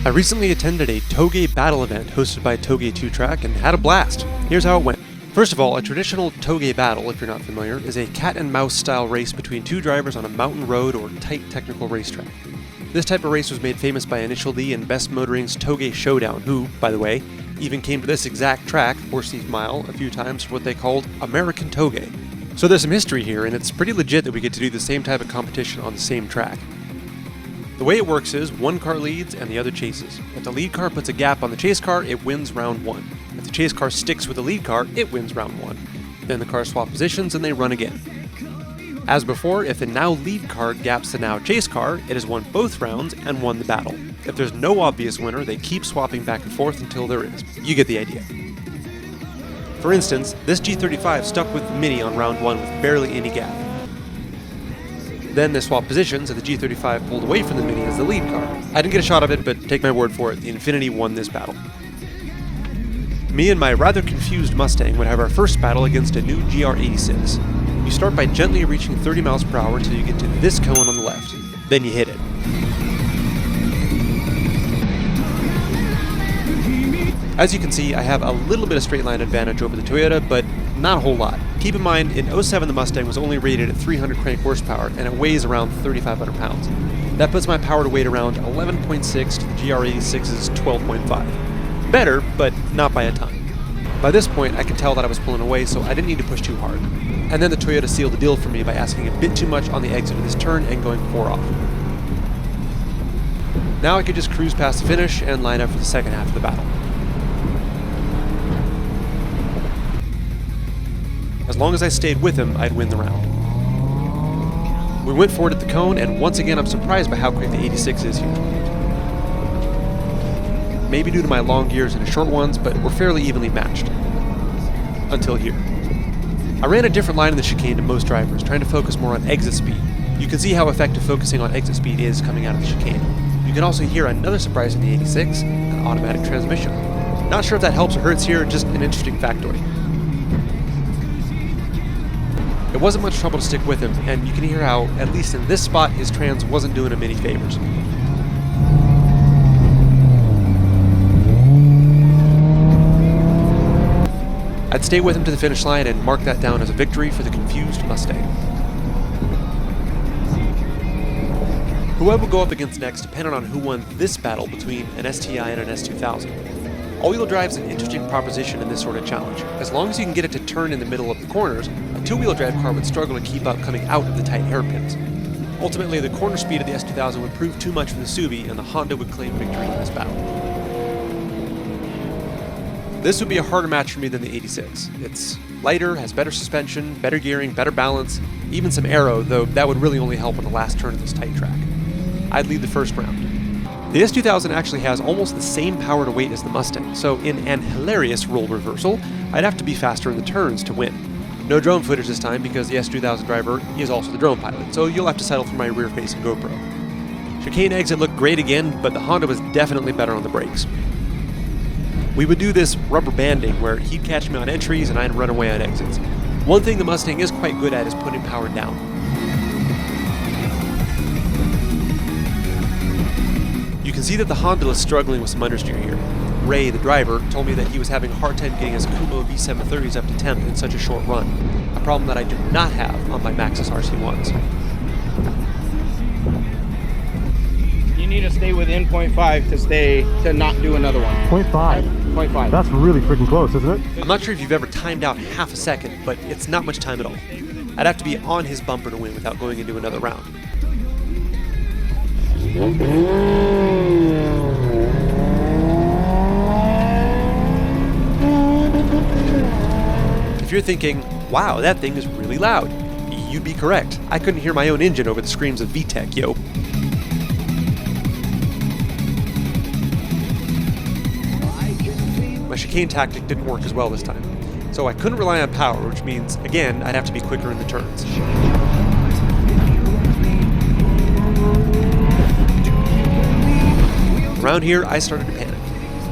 I recently attended a Togei battle event hosted by Togei 2-Track and had a blast. Here's how it went. First of all, a traditional Togei battle, if you're not familiar, is a cat and mouse style race between two drivers on a mountain road or tight technical racetrack. This type of race was made famous by Initial D and Best Motoring's Togei Showdown, who, by the way, even came to this exact track, Horsey's Mile, a few times for what they called American Togei. So there's some history here, and it's pretty legit that we get to do the same type of competition on the same track. The way it works is, one car leads and the other chases. If the lead car puts a gap on the chase car, it wins round 1. If the chase car sticks with the lead car, it wins round 1. Then the cars swap positions and they run again. As before, if the now lead car gaps the now chase car, it has won both rounds and won the battle. If there's no obvious winner, they keep swapping back and forth until there is. You get the idea. For instance, this G35 stuck with the Mini on round 1 with barely any gap. Then they swapped positions and the G35 pulled away from the Mini as the lead car. I didn't get a shot of it, but take my word for it, the Infiniti won this battle. Me and my rather confused Mustang would have our first battle against a new GR86. You start by gently reaching 30 miles per hour until you get to this cone on the left. Then you hit it. As you can see, I have a little bit of straight line advantage over the Toyota, but not a whole lot. Keep in mind, in 07 the Mustang was only rated at 300 crank horsepower, and it weighs around 3,500 pounds. That puts my power to weight around 11.6 to the GR86's 12.5. Better, but not by a ton. By this point, I could tell that I was pulling away, so I didn't need to push too hard. And then the Toyota sealed the deal for me by asking a bit too much on the exit of this turn and going 4 off. Now I could just cruise past the finish and line up for the second half of the battle. As long as I stayed with him, I'd win the round. We went forward at the cone, and once again I'm surprised by how quick the 86 is here. Maybe due to my long gears and short ones, but we're fairly evenly matched. Until here. I ran a different line in the chicane to most drivers, trying to focus more on exit speed. You can see how effective focusing on exit speed is coming out of the chicane. You can also hear another surprise in the 86, an automatic transmission. Not sure if that helps or hurts here, just an interesting factoid. It wasn't much trouble to stick with him, and you can hear how, at least in this spot, his trans wasn't doing him any favors. I'd stay with him to the finish line and mark that down as a victory for the confused Mustang. Who I will go up against next depended on who won this battle between an STI and an S2000. All-wheel drive is an interesting proposition in this sort of challenge. As long as you can get it to turn in the middle of the corners, a two-wheel drive car would struggle to keep up coming out of the tight hairpins. Ultimately, the corner speed of the S2000 would prove too much for the Subi, and the Honda would claim victory in this battle. This would be a harder match for me than the 86. It's lighter, has better suspension, better gearing, better balance, even some aero, though that would really only help on the last turn of this tight track. I'd lead the first round. The S2000 actually has almost the same power to weight as the Mustang, so in an hilarious role reversal, I'd have to be faster in the turns to win. No drone footage this time because the S2000 driver is also the drone pilot, so you'll have to settle for my rear-facing GoPro. Chicane exit looked great again, but the Honda was definitely better on the brakes. We would do this rubber banding where he'd catch me on entries and I'd run away on exits. One thing the Mustang is quite good at is putting power down. You can see that the Honda is struggling with some understeer here. Ray, the driver, told me that he was having a hard time getting his Kumo V730s up to temp in such a short run, a problem that I do not have on my Maxxis RC1s. You need to stay within 0.5 to not do another one. 0.5? 0.5. That's really freaking close, isn't it? I'm not sure if you've ever timed out half a second, but it's not much time at all. I'd have to be on his bumper to win without going into another round. If you're thinking, wow, that thing is really loud, you'd be correct. I couldn't hear my own engine over the screams of VTEC, yo. My chicane tactic didn't work as well this time, so I couldn't rely on power, which means, again, I'd have to be quicker in the turns. Around here, I started to panic.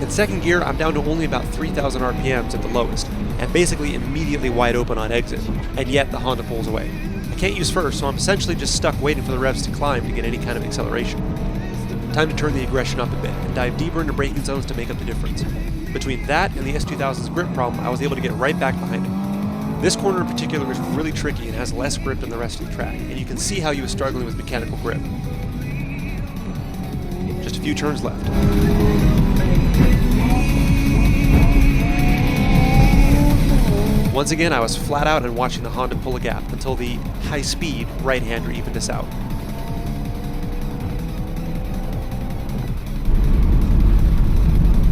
In second gear, I'm down to only about 3,000 RPMs at the lowest, and basically immediately wide open on exit, and yet the Honda pulls away. I can't use first, so I'm essentially just stuck waiting for the revs to climb to get any kind of acceleration. Time to turn the aggression up a bit and dive deeper into braking zones to make up the difference. Between that and the S2000's grip problem, I was able to get right back behind him. This corner in particular is really tricky and has less grip than the rest of the track, and you can see how he was struggling with mechanical grip. Just a few turns left. Once again, I was flat out and watching the Honda pull a gap until the high-speed right-hander evened us out.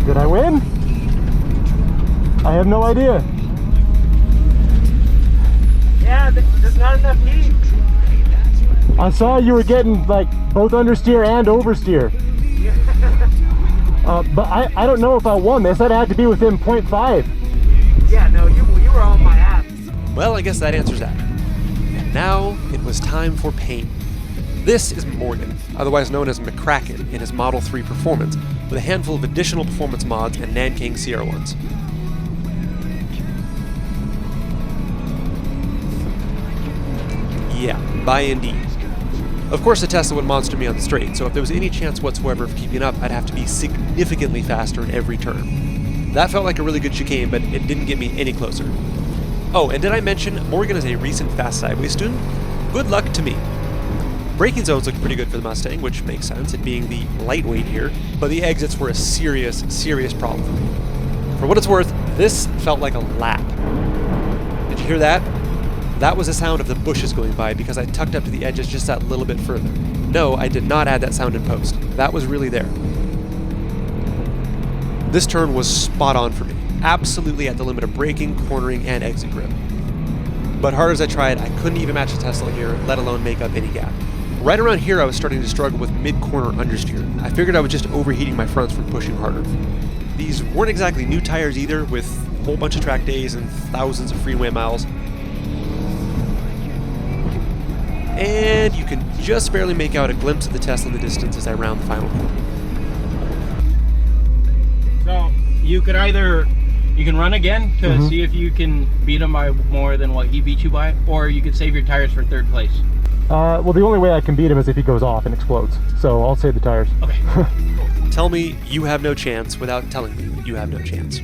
Did I win? I have no idea. Yeah, there's not enough heat. I saw you were getting like both understeer and oversteer. But I don't know if I won. They said I had to be within 0.5. Yeah, no, you were on my ass. Well, I guess that answers that. And now it was time for pain. This is Morgan, otherwise known as McCracken, in his Model 3 Performance, with a handful of additional performance mods and Nanking CR1s. Yeah, buy indeed. Of course the Tesla would monster me on the straight, so if there was any chance whatsoever of keeping up, I'd have to be significantly faster in every turn. That felt like a really good chicane, but it didn't get me any closer. Oh, and did I mention Morgan is a recent FastSideways student? Good luck to me. Braking zones looked pretty good for the Mustang, which makes sense, it being the lightweight here, but the exits were a serious problem for me. For what it's worth, this felt like a lap. Did you hear that? That was the sound of the bushes going by because I tucked up to the edges just that little bit further. No, I did not add that sound in post. That was really there. This turn was spot on for me. Absolutely at the limit of braking, cornering, and exit grip. But hard as I tried, I couldn't even match the Tesla here, let alone make up any gap. Right around here, I was starting to struggle with mid-corner understeer. I figured I was just overheating my fronts from pushing harder. These weren't exactly new tires either, with a whole bunch of track days and thousands of freeway miles. And you can just barely make out a glimpse of the Tesla in the distance as I round the final corner. So you could you can run again to see if you can beat him by more than what he beat you by, or you could save your tires for third place. Well, the only way I can beat him is if he goes off and explodes. So I'll save the tires. Okay. Tell me you have no chance without telling me that you have no chance.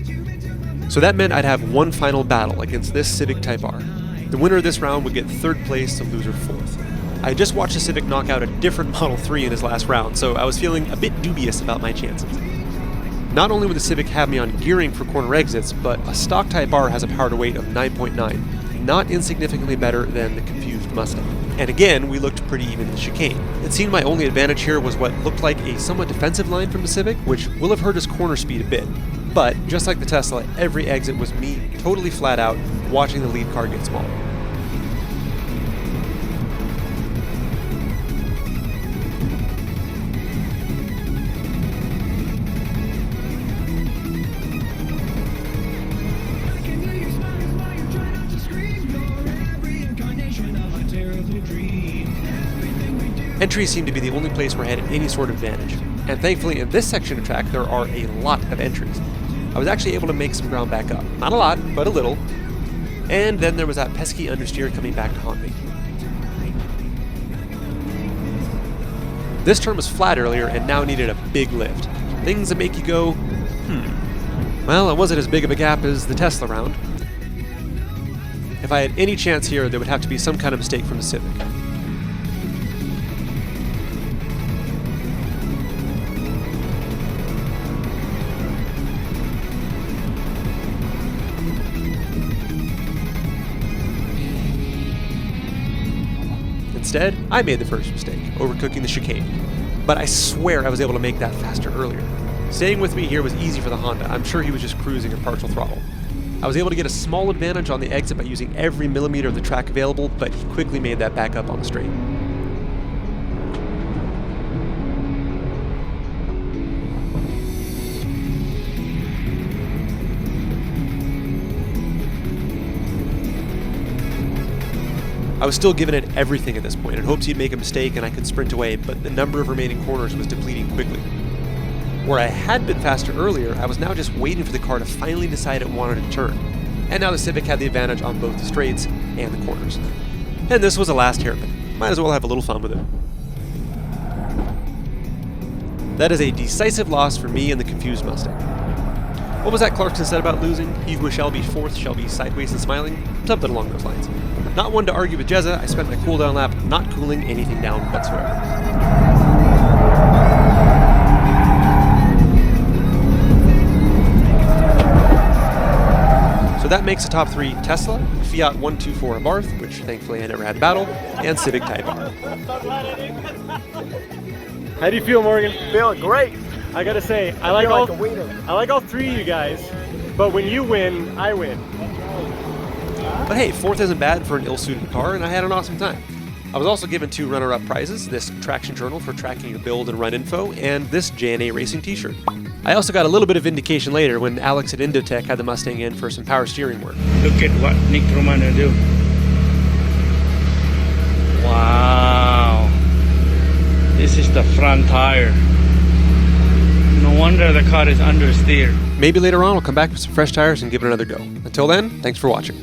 So that meant I'd have one final battle against this Civic Type R. The winner of this round would get third place, the loser fourth. I had just watched the Civic knock out a different Model 3 in his last round, so I was feeling a bit dubious about my chances. Not only would the Civic have me on gearing for corner exits, but a stock Type R has a power to weight of 9.9, not insignificantly better than the confused Mustang. And again, we looked pretty even in the chicane. It seemed my only advantage here was what looked like a somewhat defensive line from the Civic, which will have hurt his corner speed a bit. But, just like the Tesla, every exit was me totally flat out, watching the lead car get smaller. Entries seem to be the only place where I had any sort of advantage, and thankfully in this section of track there are a lot of entries. I was actually able to make some ground back up. Not a lot, but a little. And then there was that pesky understeer coming back to haunt me. This turn was flat earlier and now needed a big lift. Things that make you go, Well, it wasn't as big of a gap as the Tesla round. If I had any chance here, there would have to be some kind of mistake from the Civic. Instead, I made the first mistake, overcooking the chicane. But I swear I was able to make that faster earlier. Staying with me here was easy for the Honda. I'm sure he was just cruising at partial throttle. I was able to get a small advantage on the exit by using every millimeter of the track available, but he quickly made that back up on the straight. I was still giving it everything at this point in hopes he'd make a mistake and I could sprint away, but the number of remaining corners was depleting quickly. Where I had been faster earlier, I was now just waiting for the car to finally decide it wanted to turn. And now the Civic had the advantage on both the straights and the corners. And this was a last hairpin. Might as well have a little fun with it. That is a decisive loss for me and the confused Mustang. What was that Clarkson said about losing? He who shall be fourth shall be sideways and smiling? Something along those lines. Not one to argue with Jezza, I spent my cooldown lap not cooling anything down whatsoever. So that makes the top 3 Tesla, Fiat 124 Abarth, which thankfully I never had to battle, and Civic Type R. How do you feel, Morgan? Feeling great. I gotta say, I like all 3 of you guys, but when you win, I win. But hey, 4th isn't bad for an ill-suited car, and I had an awesome time. I was also given 2 runner-up prizes, this Traction Journal for tracking your build and run info, and this J&A Racing t-shirt. I also got a little bit of vindication later when Alex at Indotech had the Mustang in for some power steering work. Look at what Nick Romano do. Wow. This is the front tire. No wonder the car is understeer. Maybe later on I'll come back with some fresh tires and give it another go. Until then, thanks for watching.